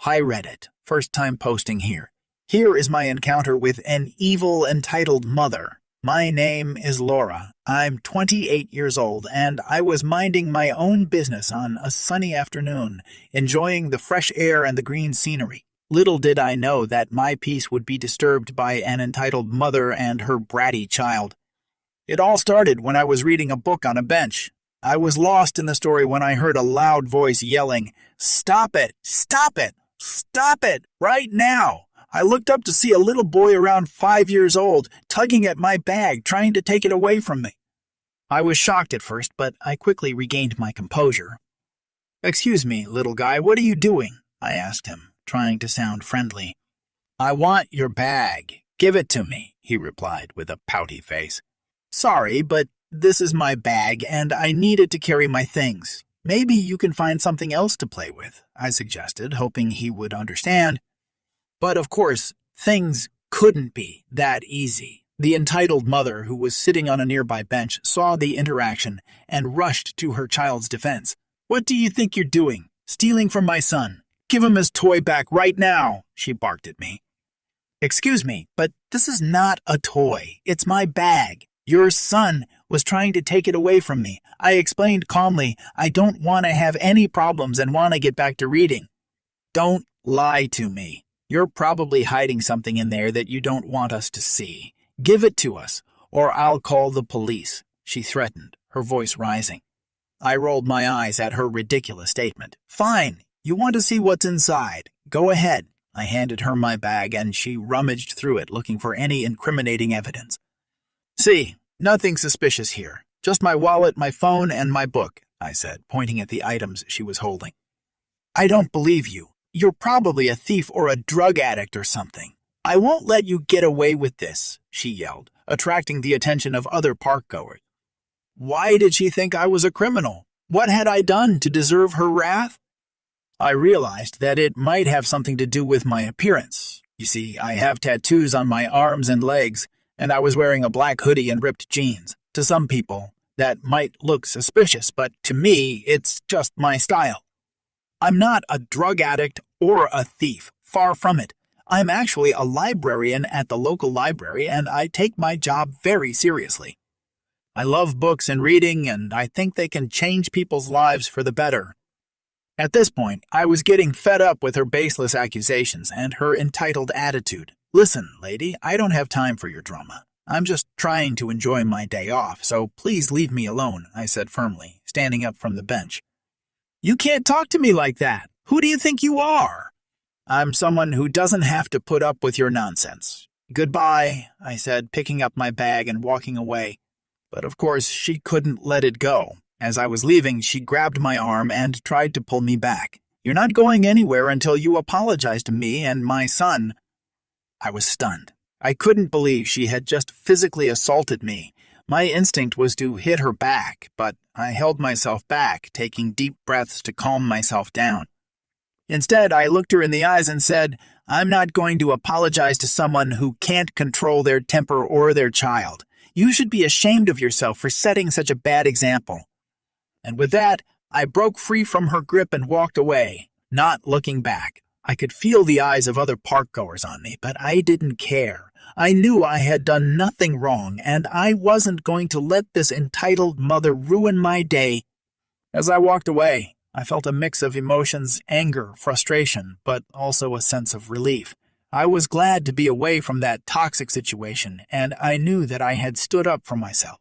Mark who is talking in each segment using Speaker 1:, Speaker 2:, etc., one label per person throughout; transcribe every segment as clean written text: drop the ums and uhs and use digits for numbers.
Speaker 1: Hi Reddit, first time posting here. Here is my encounter with an evil entitled mother. My name is Laura. I'm 28 years old, and I was minding my own business on a sunny afternoon, enjoying the fresh air and the green scenery. Little did I know that my peace would be disturbed by an entitled mother and her bratty child. It all started when I was reading a book on a bench. I was lost in the story when I heard a loud voice yelling, "Stop it! Stop it! Stop it! Right now!" I looked up to see a little boy around 5 years old, tugging at my bag, trying to take it away from me. I was shocked at first, but I quickly regained my composure. "Excuse me, little guy, what are you doing?" I asked him, trying to sound friendly. "I want your bag. Give it to me," he replied with a pouty face. "Sorry, but this is my bag, and I need it to carry my things. Maybe you can find something else to play with," I suggested, hoping he would understand. But of course, things couldn't be that easy. The entitled mother, who was sitting on a nearby bench, saw the interaction and rushed to her child's defense. "What do you think you're doing? Stealing from my son? Give him his toy back right now," she barked at me. "Excuse me, but this is not a toy. It's my bag. Your son was trying to take it away from me. I explained calmly, I don't want to have any problems and want to get back to reading." "Don't lie to me. You're probably hiding something in there that you don't want us to see. Give it to us, or I'll call the police," she threatened, her voice rising. I rolled my eyes at her ridiculous statement. "Fine, you want to see what's inside. Go ahead." I handed her my bag, and she rummaged through it, looking for any incriminating evidence. "See, nothing suspicious here. Just my wallet, my phone, and my book," I said, pointing at the items she was holding. "I don't believe you. You're probably a thief or a drug addict or something. I won't let you get away with this," she yelled, attracting the attention of other parkgoers. Why did she think I was a criminal? What had I done to deserve her wrath? I realized that it might have something to do with my appearance. You see, I have tattoos on my arms and legs, and I was wearing a black hoodie and ripped jeans. To some people, that might look suspicious, but to me, it's just my style. I'm not a drug addict or a thief, far from it. I'm actually a librarian at the local library, and I take my job very seriously. I love books and reading, and I think they can change people's lives for the better. At this point, I was getting fed up with her baseless accusations and her entitled attitude. "Listen, lady, I don't have time for your drama. I'm just trying to enjoy my day off, so please leave me alone," I said firmly, standing up from the bench. "You can't talk to me like that. Who do you think you are?" "I'm someone who doesn't have to put up with your nonsense. Goodbye," I said, picking up my bag and walking away. But of course, she couldn't let it go. As I was leaving, she grabbed my arm and tried to pull me back. "You're not going anywhere until you apologize to me and my son." I was stunned. I couldn't believe she had just physically assaulted me. My instinct was to hit her back, but I held myself back, taking deep breaths to calm myself down. Instead, I looked her in the eyes and said, "I'm not going to apologize to someone who can't control their temper or their child. You should be ashamed of yourself for setting such a bad example." And with that, I broke free from her grip and walked away, not looking back. I could feel the eyes of other parkgoers on me, but I didn't care. I knew I had done nothing wrong, and I wasn't going to let this entitled mother ruin my day. As I walked away, I felt a mix of emotions, anger, frustration, but also a sense of relief. I was glad to be away from that toxic situation, and I knew that I had stood up for myself.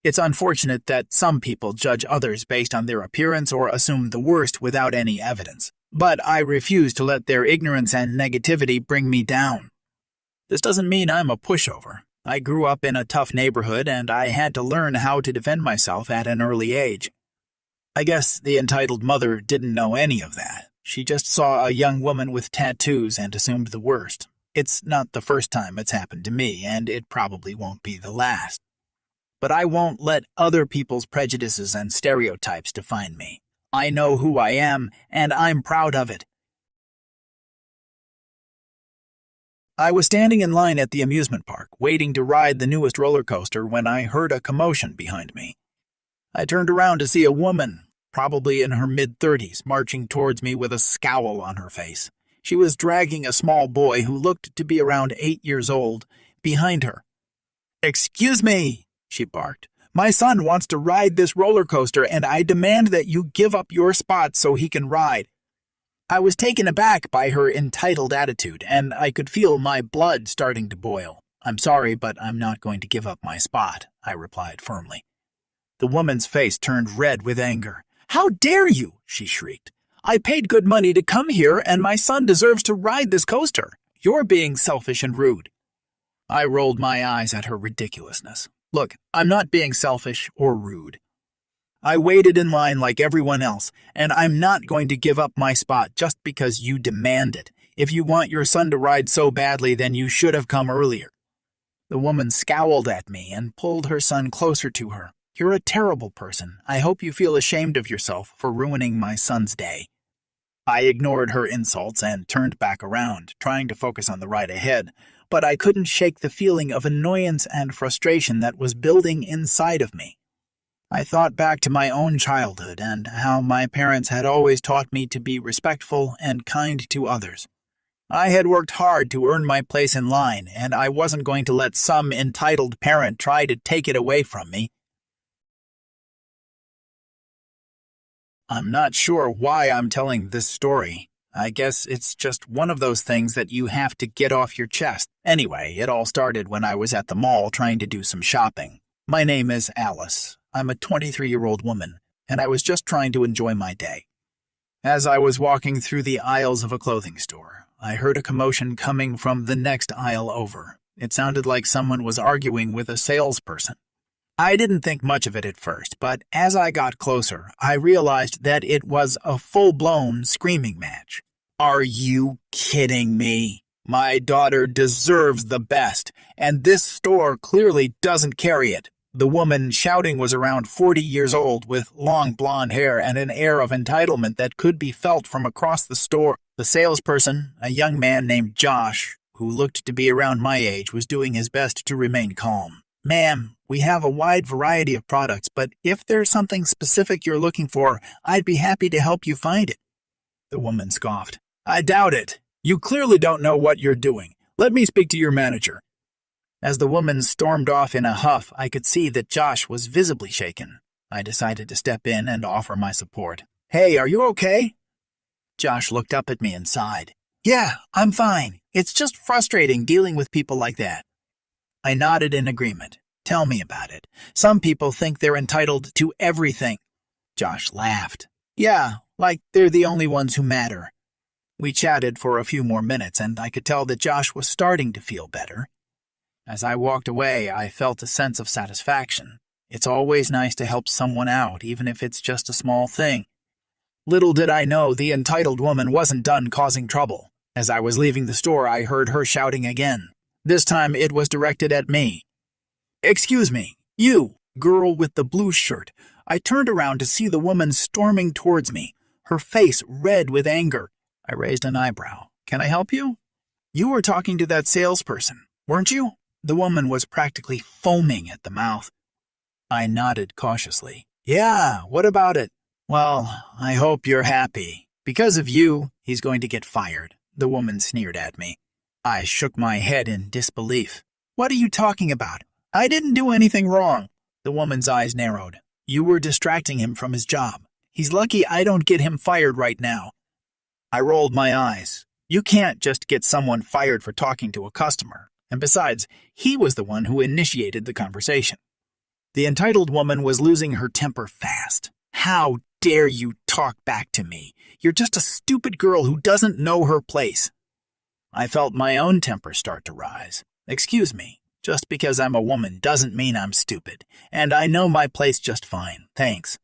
Speaker 1: It's unfortunate that some people judge others based on their appearance or assume the worst without any evidence, but I refuse to let their ignorance and negativity bring me down. This doesn't mean I'm a pushover. I grew up in a tough neighborhood, and I had to learn how to defend myself at an early age. I guess the entitled mother didn't know any of that. She just saw a young woman with tattoos and assumed the worst. It's not the first time it's happened to me, and it probably won't be the last. But I won't let other people's prejudices and stereotypes define me. I know who I am, and I'm proud of it. I was standing in line at the amusement park, waiting to ride the newest roller coaster when I heard a commotion behind me. I turned around to see a woman, probably in her mid-30s, marching towards me with a scowl on her face. She was dragging a small boy who looked to be around 8 years old behind her. "Excuse me," she barked. "My son wants to ride this roller coaster, and I demand that you give up your spot so he can ride." I was taken aback by her entitled attitude, and I could feel my blood starting to boil. "I'm sorry, but I'm not going to give up my spot," I replied firmly. The woman's face turned red with anger. "How dare you?" she shrieked. "I paid good money to come here, and my son deserves to ride this coaster. You're being selfish and rude." I rolled my eyes at her ridiculousness. "Look, I'm not being selfish or rude. I waited in line like everyone else, and I'm not going to give up my spot just because you demand it. If you want your son to ride so badly, then you should have come earlier." The woman scowled at me and pulled her son closer to her. "You're a terrible person. I hope you feel ashamed of yourself for ruining my son's day." I ignored her insults and turned back around, trying to focus on the ride ahead, but I couldn't shake the feeling of annoyance and frustration that was building inside of me. I thought back to my own childhood and how my parents had always taught me to be respectful and kind to others. I had worked hard to earn my place in line, and I wasn't going to let some entitled parent try to take it away from me. I'm not sure why I'm telling this story. I guess it's just one of those things that you have to get off your chest. Anyway, it all started when I was at the mall trying to do some shopping. My name is Alice. I'm a 23-year-old woman, and I was just trying to enjoy my day. As I was walking through the aisles of a clothing store, I heard a commotion coming from the next aisle over. It sounded like someone was arguing with a salesperson. I didn't think much of it at first, but as I got closer, I realized that it was a full-blown screaming match. Are you kidding me? My daughter deserves the best, and this store clearly doesn't carry it. The woman shouting was around 40 years old with long blonde hair and an air of entitlement that could be felt from across the store. The salesperson, a young man named Josh, who looked to be around my age, was doing his best to remain calm. "Ma'am, we have a wide variety of products, but if there's something specific you're looking for, I'd be happy to help you find it." The woman scoffed. "I doubt it. You clearly don't know what you're doing. Let me speak to your manager." As the woman stormed off in a huff, I could see that Josh was visibly shaken. I decided to step in and offer my support. "Hey, are you okay?" Josh looked up at me and sighed. "Yeah, I'm fine. It's just frustrating dealing with people like that." I nodded in agreement. "Tell me about it. Some people think they're entitled to everything." Josh laughed. "Yeah, like they're the only ones who matter." We chatted for a few more minutes, and I could tell that Josh was starting to feel better. As I walked away, I felt a sense of satisfaction. It's always nice to help someone out, even if it's just a small thing. Little did I know the entitled woman wasn't done causing trouble. As I was leaving the store, I heard her shouting again. This time it was directed at me. "Excuse me, you, girl with the blue shirt." I turned around to see the woman storming towards me, her face red with anger. I raised an eyebrow. "Can I help you?" "You were talking to that salesperson, weren't you?" The woman was practically foaming at the mouth. I nodded cautiously. "Yeah, what about it?" "Well, I hope you're happy. Because of you, he's going to get fired." The woman sneered at me. I shook my head in disbelief. "What are you talking about? I didn't do anything wrong." The woman's eyes narrowed. "You were distracting him from his job. He's lucky I don't get him fired right now." I rolled my eyes. You can't just get someone fired for talking to a customer. And besides, he was the one who initiated the conversation. The entitled woman was losing her temper fast. "How dare you talk back to me? You're just a stupid girl who doesn't know her place." I felt my own temper start to rise. "Excuse me, just because I'm a woman doesn't mean I'm stupid, and I know my place just fine, thanks."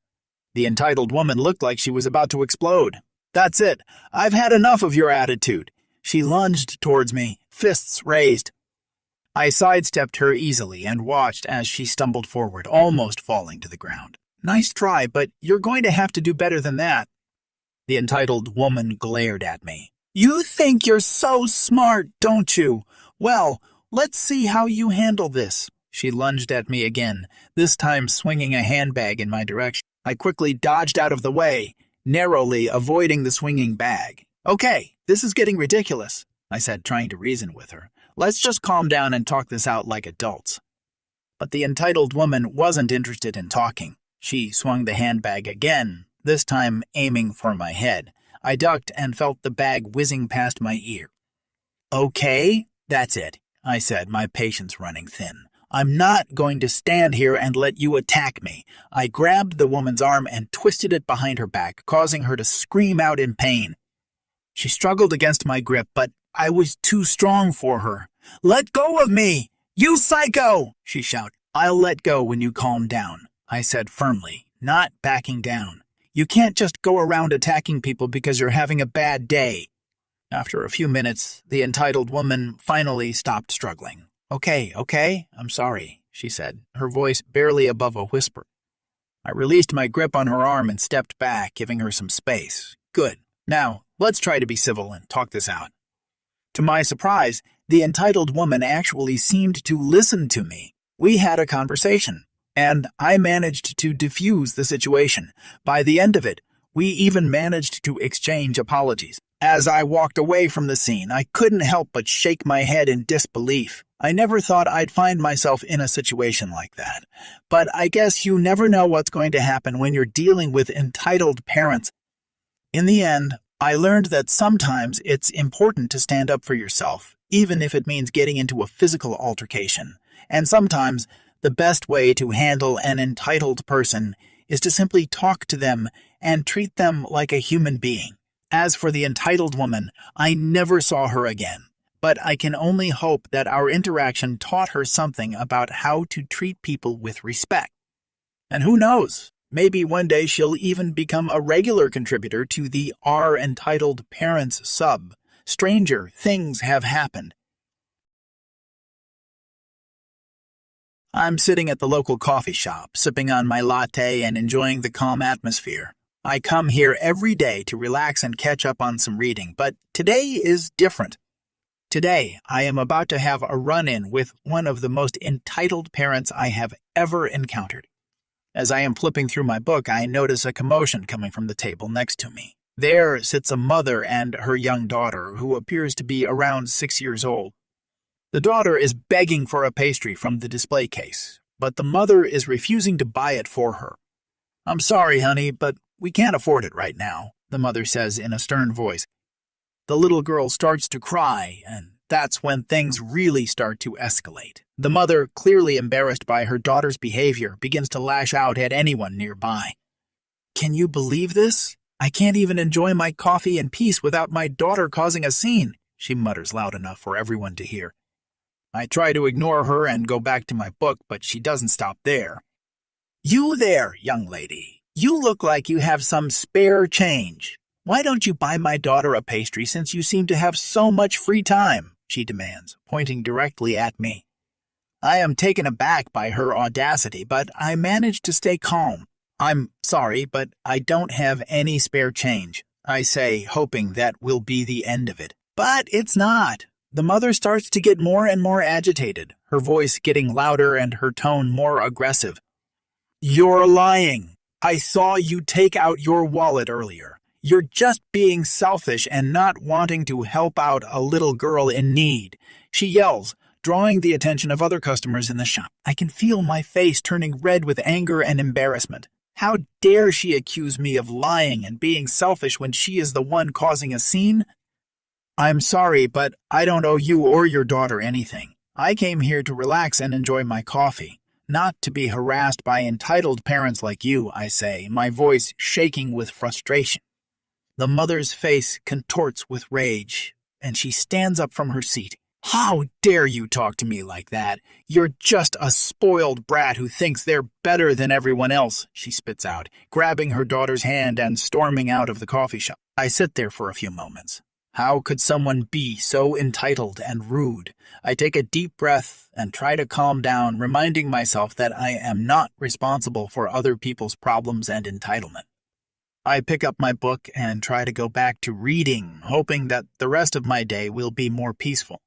Speaker 1: The entitled woman looked like she was about to explode. "That's it. I've had enough of your attitude." She lunged towards me, fists raised. I sidestepped her easily and watched as she stumbled forward, almost falling to the ground. "Nice try, but you're going to have to do better than that." The entitled woman glared at me. "You think you're so smart, don't you? Well, let's see how you handle this." She lunged at me again, this time swinging a handbag in my direction. I quickly dodged out of the way, narrowly avoiding the swinging bag. "Okay, this is getting ridiculous," I said, trying to reason with her. "Let's just calm down and talk this out like adults." But the entitled woman wasn't interested in talking. She swung the handbag again, this time aiming for my head. I ducked and felt the bag whizzing past my ear. "Okay, that's it," I said, my patience running thin. "I'm not going to stand here and let you attack me." I grabbed the woman's arm and twisted it behind her back, causing her to scream out in pain. She struggled against my grip, but I was too strong for her. "Let go of me! You psycho!" she shouted. "I'll let go when you calm down," I said firmly, not backing down. "You can't just go around attacking people because you're having a bad day." After a few minutes, the entitled woman finally stopped struggling. Okay, I'm sorry," she said, her voice barely above a whisper. I released my grip on her arm and stepped back, giving her some space. "Good. Now, let's try to be civil and talk this out." To my surprise, the entitled woman actually seemed to listen to me. We had a conversation, and I managed to diffuse the situation. By the end of it, we even managed to exchange apologies. As I walked away from the scene, I couldn't help but shake my head in disbelief. I never thought I'd find myself in a situation like that. But I guess you never know what's going to happen when you're dealing with entitled parents. In the end, I learned that sometimes it's important to stand up for yourself, even if it means getting into a physical altercation. And sometimes the best way to handle an entitled person is to simply talk to them and treat them like a human being. As for the entitled woman, I never saw her again, but I can only hope that our interaction taught her something about how to treat people with respect. And who knows, maybe one day she'll even become a regular contributor to the Our Entitled Parents sub. Stranger things have happened. I'm sitting at the local coffee shop, sipping on my latte and enjoying the calm atmosphere. I come here every day to relax and catch up on some reading, but today is different. Today, I am about to have a run-in with one of the most entitled parents I have ever encountered. As I am flipping through my book, I notice a commotion coming from the table next to me. There sits a mother and her young daughter, who appears to be around 6 years old. The daughter is begging for a pastry from the display case, but the mother is refusing to buy it for her. "I'm sorry, honey, but we can't afford it right now," the mother says in a stern voice. The little girl starts to cry, and that's when things really start to escalate. The mother, clearly embarrassed by her daughter's behavior, begins to lash out at anyone nearby. "Can you believe this? I can't even enjoy my coffee in peace without my daughter causing a scene," she mutters loud enough for everyone to hear. I try to ignore her and go back to my book, but she doesn't stop there. "You there, young lady. You look like you have some spare change. Why don't you buy my daughter a pastry since you seem to have so much free time?" she demands, pointing directly at me. I am taken aback by her audacity, but I manage to stay calm. "I'm sorry, but I don't have any spare change," I say, hoping that will be the end of it. But it's not. The mother starts to get more and more agitated, her voice getting louder and her tone more aggressive. "You're lying. I saw you take out your wallet earlier. You're just being selfish and not wanting to help out a little girl in need," she yells, drawing the attention of other customers in the shop. I can feel my face turning red with anger and embarrassment. How dare she accuse me of lying and being selfish when she is the one causing a scene? "I'm sorry, but I don't owe you or your daughter anything. I came here to relax and enjoy my coffee, not to be harassed by entitled parents like you," I say, my voice shaking with frustration. The mother's face contorts with rage, and she stands up from her seat. "How dare you talk to me like that? You're just a spoiled brat who thinks they're better than everyone else," she spits out, grabbing her daughter's hand and storming out of the coffee shop. I sit there for a few moments. How could someone be so entitled and rude? I take a deep breath and try to calm down, reminding myself that I am not responsible for other people's problems and entitlement. I pick up my book and try to go back to reading, hoping that the rest of my day will be more peaceful.